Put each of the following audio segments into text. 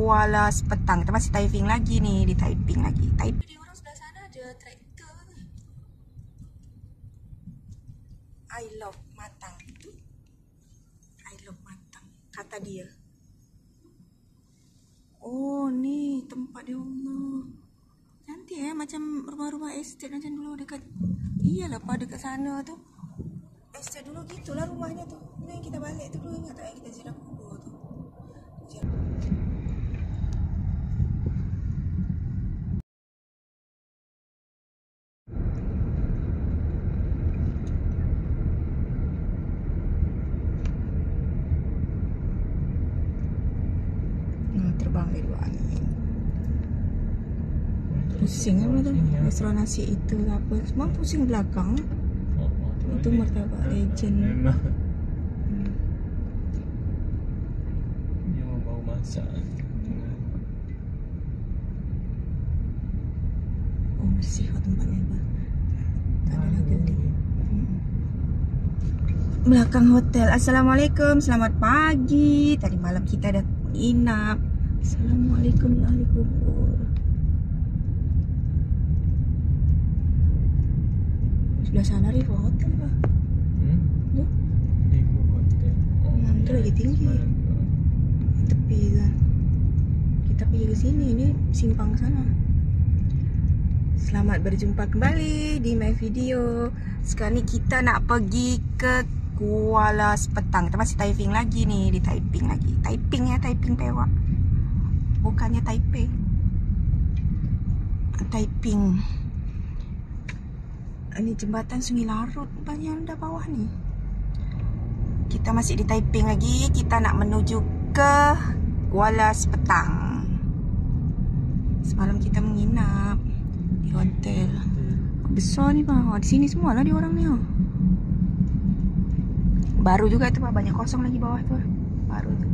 Kuala Sepetang. Kita masih typing lagi nih, di typing lagi. Di orang sebelah sana ada traktor nih. I love Matang. I love Matang, kata dia. Oh, nih tempat dia, Allah. Cantik ya, macam rumah-rumah estate macam dulu dekat. Iyalah, pada dekat sana tu. Estate dulu gitulah rumahnya tu. Ini yang kita balik tu dulu, ingat tak yang kita ziarah kubur tu. Terbang dari luar angin. Pusing apa tu? Restoran nasi itu apa? Semua pusing belakang. Itu martabak legend. Memang. Dia mau bau masak. Oh, bersih kok tempatnya, Pak. Tak ada lagi. Belakang hotel. Assalamualaikum, selamat pagi. Tadi malam kita dah menginap. Assalamualaikum ya ahli kubur. Sebelah sana Rivo Hotel, Pak. Tu? Rivo Hotel. Oh, tu lagi tinggi. Tepi kan. Kita pergi ke sini, ini simpang sana. Selamat berjumpa kembali di my video. Sekarang ni kita nak pergi ke Kuala Sepetang. Kita masih typing lagi nih, di typing lagi. Typing ya, typing Perak. Bukannya Taipei. Typing. Ini jembatan Sungai Larut bagian dah bawah ni. Kita masih di typing lagi. Kita nak menuju ke Kuala Sepetang. Semalam kita menginap di hotel. Besar ni, Pak. Di sini semualah dia orang ni. Baru juga tu, Pak. Banyak kosong lagi bawah tu. Baru tu.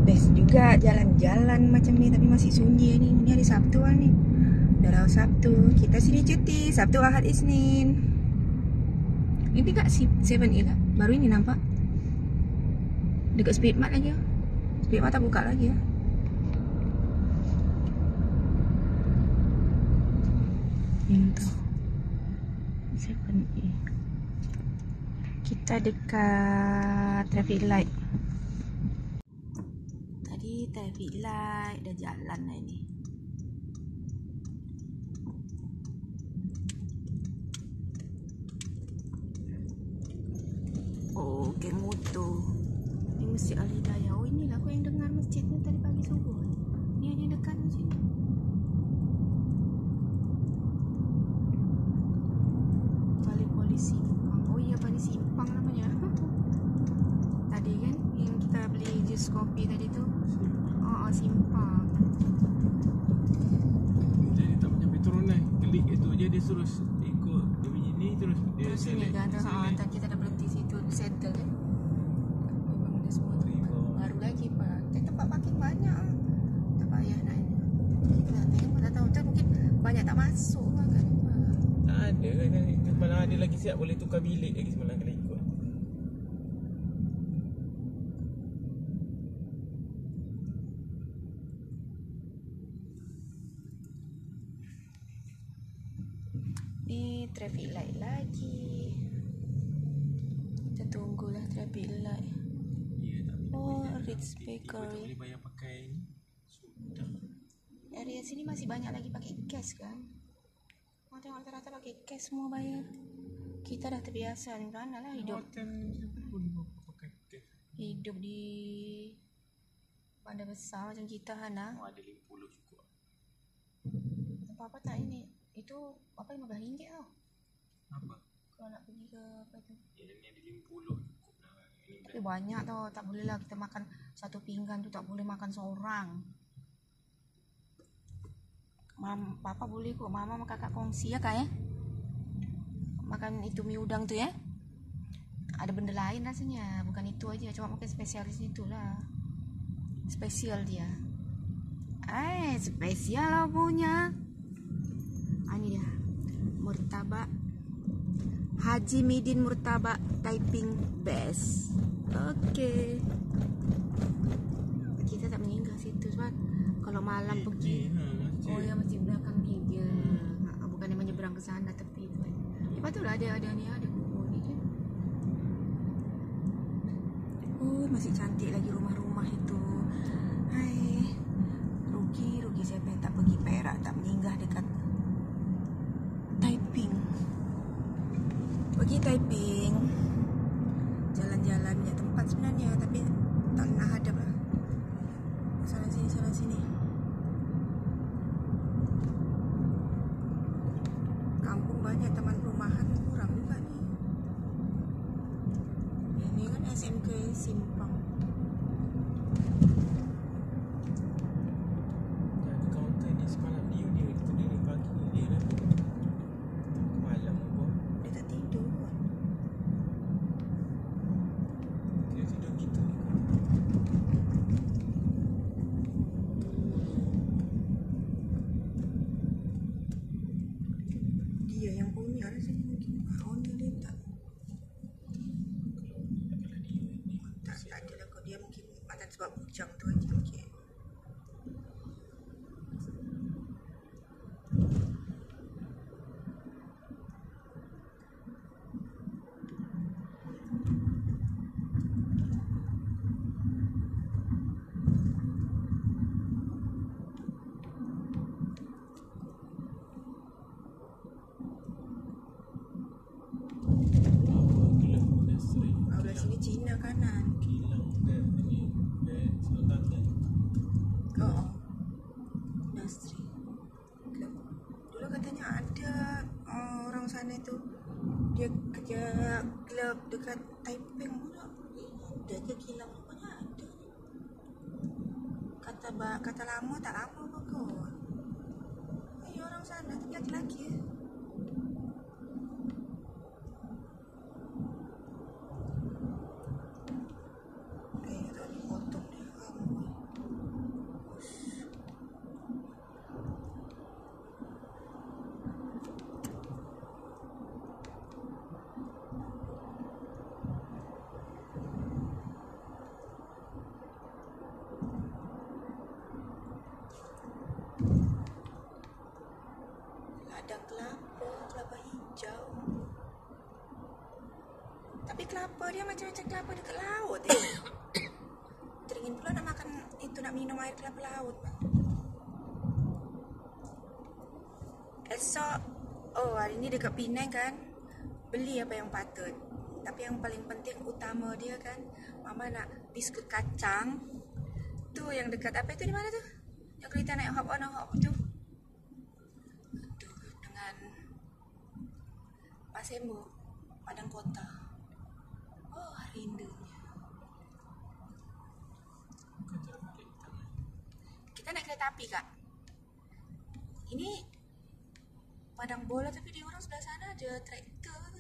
Best juga jalan-jalan macam ni, tapi masih sunyi ni. Ni hari Sabtu lah ni. Dah Sabtu. Kita sini cuti. Sabtu, Ahad, Isnin. Ini dekat 7A lah. Baru ini nampak. Dekat Speedmart lagi ya. Speedmart tak buka lagi ya. Ini tu 7A. Kita dekat traffic light. Tadi traffic light dah jalan lah ini. Oh, geng motor. Ini Masjid Al-Hidayah. Oh, inilah aku yang dengar masjid ni tadi pagi subuh. Ni yang dekat masjid. Balik polisi. Oh iya, balik simpang namanya. Tadi kan yang kita beli jus kopi tadi tu. Oh, simpang. Jadi tak macam petrol naik. Klik itu je dia terus ikut dia punya ni terus dia sini kan. Tak, kita dah berhenti situ settle kan. Memang dah semua baru lagi, Pak. Tempat parking banyak. Tak payah nak. Kita nak tengok, tak tahu. Mungkin banyak tak masuk kan. tak ada kan. Malah ada lagi siap boleh tukar bilik lagi semalam kalau ikut. Ni traffic light lagi. Kita tunggulah traffic light. Ya, tak boleh. Oh, Ritz Tak Bakery. boleh bayar pakai ni. Sudah. Area sini masih banyak lagi pakai cash kan. Orang tengok rata-rata pakai cash semua bayar. Kita dah terbiasa ni, mana lah hidup. Hotel ni pun pakai cash. Hidup di bandar besar macam kita, Hana. Oh, ada 50 cukup. Apa-apa tak ini? Itu apa, RM15 tau. Apa? Kalau nak pergi ke apa tu. Ya, ni ada 50 cukup dah. Tapi banyak tau, tak boleh lah kita makan satu pinggan tu, tak boleh makan seorang. Papa boleh kok, mama sama kakak kongsi ya kak ya. Makan itu mie udang tu ya. Ada benda lain rasanya, bukan itu aja, cuma makan spesialis itulah. Spesial dia. Spesial lah punya. Ini dia. Martabak Haji Midin Murtabak Taiping best. Okey. Kita tak meninggal situ sebab kalau malam pergi. Oh ya, masjid belakang ni dia. Bukan dia menyeberang ke sana tepi tu. Lepas tu lah ada kubur ni je. Oh, masih cantik lagi rumah-rumah itu. Hai. Rugi siapa yang tak pergi Perak, tak meninggal dekat Taiping. Pergi Taiping, jalan-jalan banyak tempat sebenarnya, tapi tak nak hadap lah. Sana sini. Kampung banyak, taman perumahan kurang juga ni. Ini kan SMK Simpang. Ada kaunter ni semalam dia kita dari pagi dia dah malam apa. Dia tak tidur pun. Dia tidur gitu. Dia yang punya rasanya mungkin. Owner dia tak. Tak ada lah, dia mungkin makan sebab bujang tu aja mungkin. Belah sini Cina kanan. Kilang dan ni selatan. Oh, industri. Dulu katanya ada orang sana tu, dia kerja klub dekat Taiping pula. Ada ke kilang rupanya ada. Kata lama tak lama pun kot. Orang sana tu lelaki-lelaki ya. Ladang kelapa hijau. Tapi kelapa dia macam-macam kelapa dekat laut ya. Teringin pula nak makan itu, nak minum air kelapa laut. Esok, hari ni dekat Penang kan, beli apa yang patut. Tapi yang paling penting utama dia kan, Mama nak biskut kacang. Tu yang dekat apa itu, di mana tu? Yang kereta naik hop on hop tu. Dengan Pasemo, Padang Kota. Oh, rindunya. Kita naik kereta api kak. Ini padang bola tapi di orang sebelah sana ada traktor.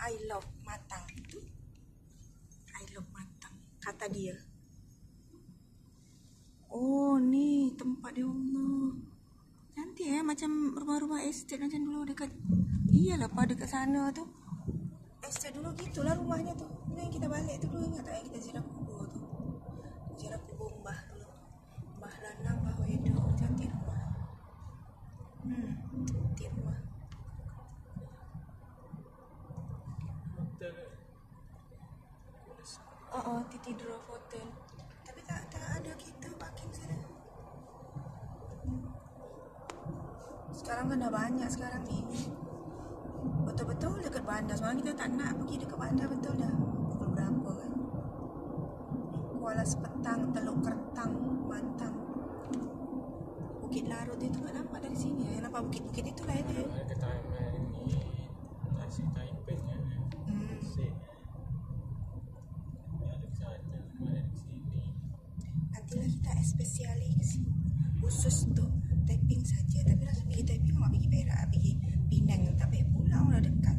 I love Matang. I love Matang, kata dia. Oh, ni tempat dia Allah. Cantik macam rumah-rumah estate macam dulu dekat. Iyalah pada dekat sana tu. Estate dulu gitulah rumahnya tu. Ni yang kita balik tu dulu, ingat tak yang kita ziarah kubur tu. Ziarah kubur Mbah dulu. Mbah Lanang, Mbah Wedo. Cantik rumah. Cantik rumah. Titi Drove Hotel. Tapi tak ada kita parking sana. Sekarang kan dah banyak sekarang ni. Betul-betul dekat bandar. Semalam kita tak nak pergi dekat bandar, betul dah. Pukul berapa kan? Kuala Sepetang, Teluk Kertang, Mantang. Bukit Larut itu tak nampak dari sini. Yang nampak bukit-bukit itu lah dia. Ada timer ni nasi Taiping ya. Nantilah kita spesiali ke sini khusus untuk Taiping saja. Tapi rasa pergi Taiping mak pergi Perak, pergi Penang tak payah pulang, dah dekat.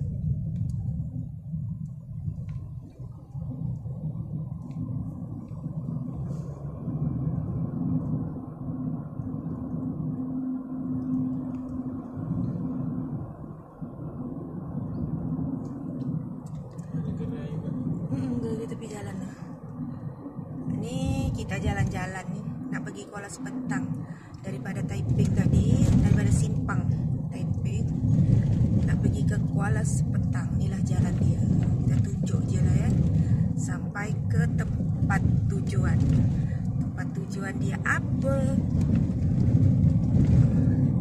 jalan-jalan nih, nak pergi Kuala Sepetang. Daripada Taiping tadi, daripada Simpang Taiping nak pergi ke Kuala Sepetang. Inilah jalan dia, kita tunjuk je lah ya, sampai ke tempat tujuan. Tempat tujuan dia apa?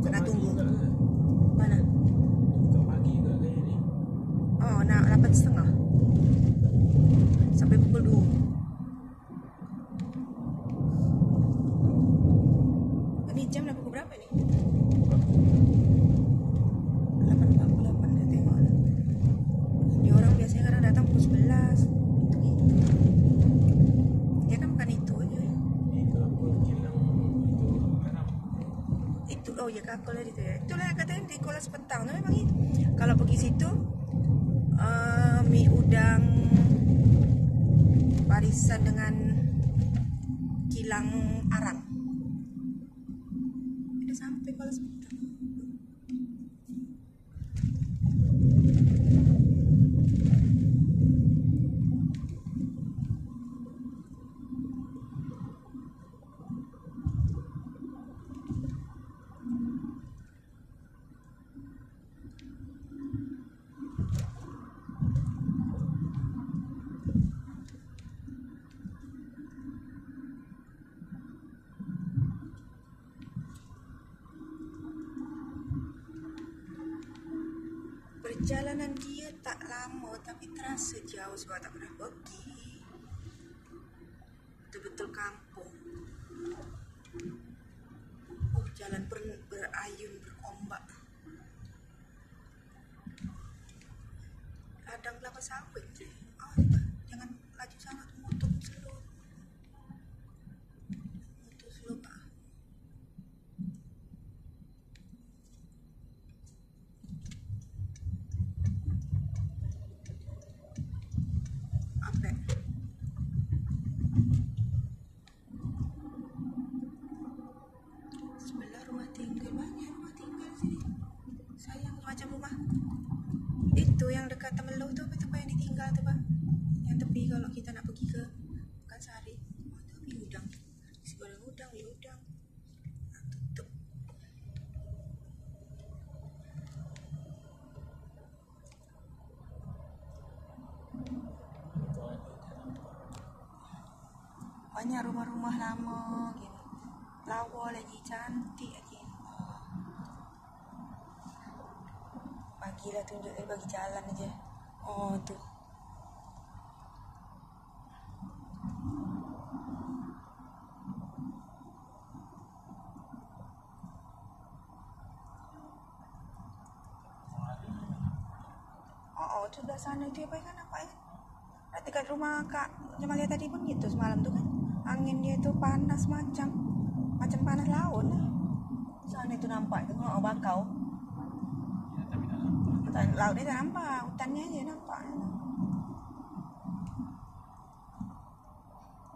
Kena tunggu. Mana? Buka pagi ke kayaknya ni. Oh, nak 8.30 sampai pukul 2. Ini jam dah pukul berapa ni? 8.48 dah tengok. Ni orang biasanya kadang datang pukul 11. Gitu. Dia kan bukan itu aja. Itu apa kilang itu garam. Itu, oh ya, kakak tadi tu ya. Itulah yang katanya di Kuala Sepetang tu memang itu. Kalau pergi situ, mi udang barisan dengan kilang arang. Udah sampai Kuala Sepetang. Perjalanan dia tak lama tapi terasa jauh sebab tak pernah pergi. Betul-betul kampung. Oh, jalan berayun, berombak. Ladang kelapa sawit je. Oh, jangan laju sangat, motor slow. Motor slow pak. Apa? Sebelah rumah tinggal, banyak rumah tinggal sini. Sayang macam rumah itu yang dekat Temeloh tu, apa tu yang ditinggal tu pak? Yang tepi kalau kita nak pergi ke Pekansari. Oh, tu mi udang. Sebelah udang, mi udang. Nak tutup. Banyak rumah-rumah lama gini. Lawa lagi, cantik lagi. Bagilah tunjuk dia, bagi jalan aja. Oh tu. Oh, tu belah sana tu apa kan, nampak kan? Dekat rumah Kak Jamalia tadi pun gitu semalam tu kan. Angin dia tu panas macam panas laut lah. Sana tu nampak tu, oh, bakau. Ya, tapi tak nampak. Hutan laut dia tak nampak, hutannya aja nampak.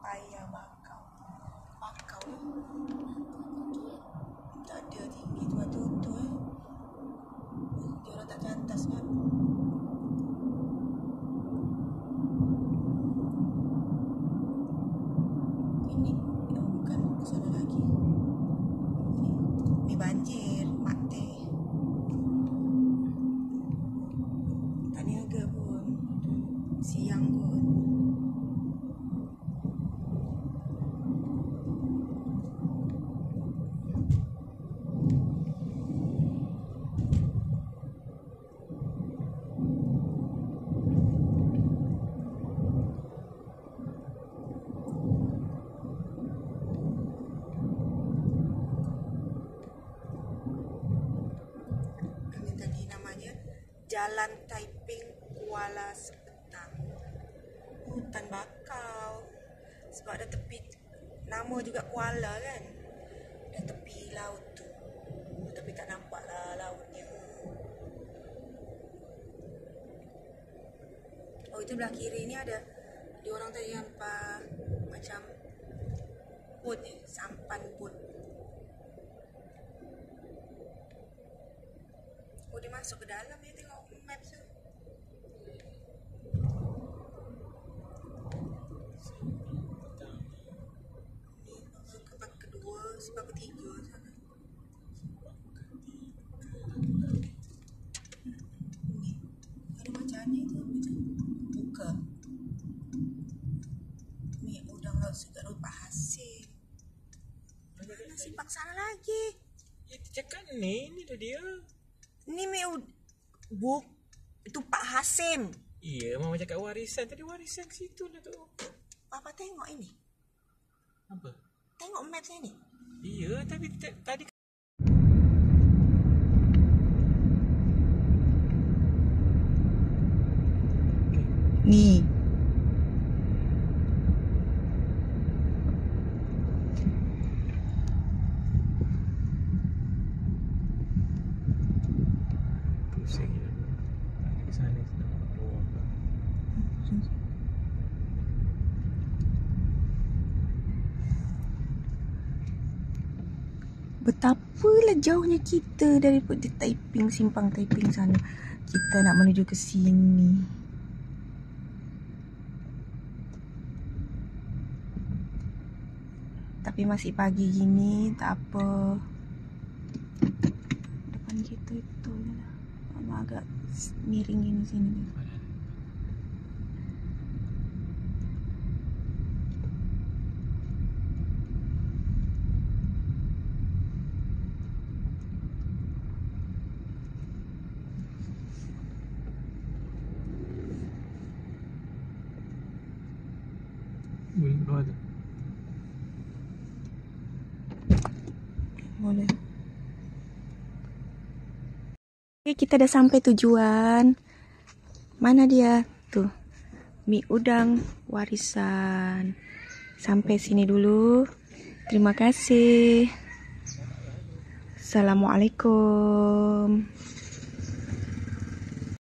Payah bakau. Bakau ya. Tak ada tinggi tu batu tu eh. Dia orang tak cantas kan. Ini bukan ke sana lagi. Ini banjir, mati. Tak niaga pun. Siang pun. Ini tadi namanya Jalan Taiping Kuala Sepetang. Hutan bakau. Sebab ada tepi, nama juga Kuala kan. Ada tepi laut tu. Tapi tak nampak lah lautnya. Oh, itu belah kiri ni ada dia orang tadi nampak macam boat ni, sampan boat. Oh, dia masuk ke dalam dia, tengok map tu. Ni Ini dah dia. Ni buk itu Pak Hasim. Iya, Mama cakap warisan. Tadi warisan ke situ lah tu. Papa tengok ini. Apa? Tengok map saya ni. Iya, tapi tadi Ni. pusing je. Ada ke sana sedang keluar. Betapalah jauhnya kita daripada Taiping, simpang Taiping sana. Kita nak menuju ke sini. Tapi masih pagi gini, tak apa. Depan kita itu lah. Agak miring gini sini. Boleh keluar tu. Boleh. Okay, kita dah sampai tujuan. Mana dia? Tuh. Mi udang warisan. Sampai sini dulu. Terima kasih. Assalamualaikum.